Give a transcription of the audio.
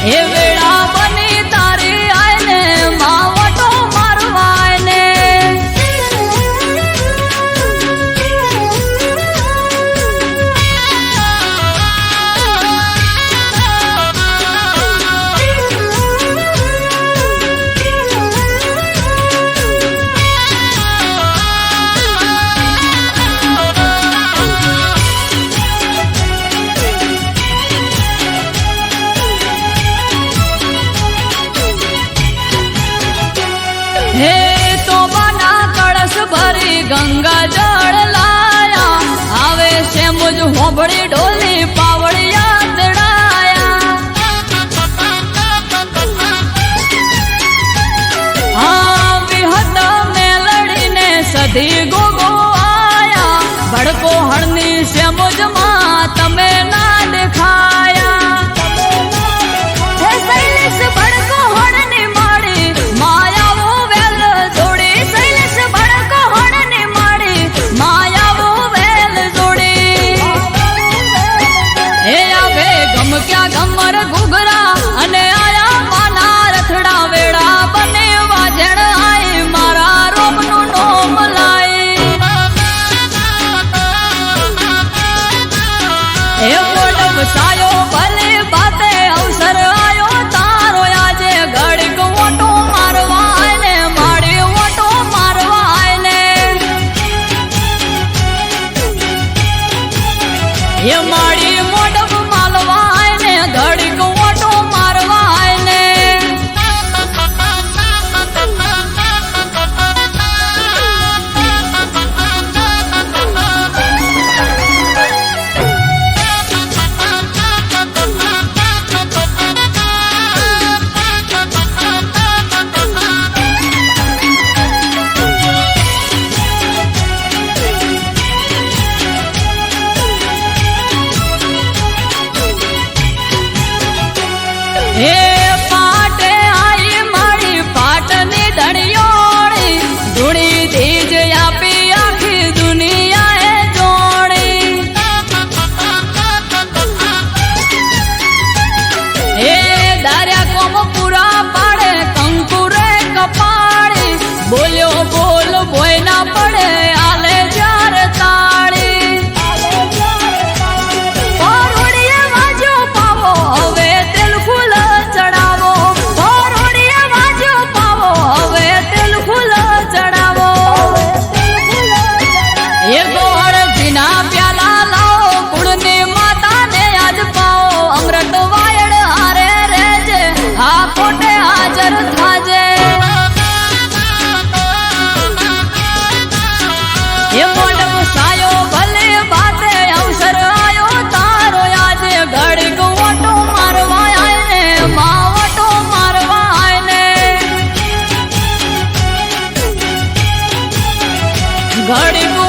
એ વેળા બની તારી આયને માવટો મારવાયને હે તો બના કળશ ભરી ગંગા જળ લાયા આવે છે મુજ હોબળી ઢોલી પાવડિયા દડાયા હા વિહત મેલડીને સધી ગોગો આયા ભડકો હળની છે મુજમાં તમે ના દેખાયા હે શૈલેષ ભડકો હળની માડી માયા ક્યાં ગમર ઘુઘરા અને આયા માના રથડા વેળા બને વાજણ આઈ મારા રોમનું નોમ લાઈ હે મોડવ સાયો ભલે બાતે અવસર આયો તારો આજે ઘડીક ઓટો મારવાય ને માડી ઓટો મારવાય ને હે માડી મોડવ માલવા ઘડીક ઓટો મારવાય ને હે પાટે આઈ મારી પાટની ધણિયોળી ધૂણી ધીજ આપી આખી દુનિયાએ જોડી હે દાર્યા કોમ પૂરા પાડે કંકુરે કપાળી બોલ્યો બોલ ભોય ના પડે આલે જ્યારે તાળી ઓરડીએ વાજો પાવો હવે તેલ ફૂલ ચડાવો ઓરડીએ વાજો પાવો હવે તેલ ફૂલ ચડાવો એ ગોળ જીના પ્યાલા લાવો કુળની માતાને આજ પાવો અમૃત વાયડ હારે રેજે આ કોટે હાજર થાજે એ મોડવ સાયો ભલે બાતે અવસર આયો તારો આજે ઘડીક ઓટો મારવાય ને માવટો મારવાય ને ઘડીક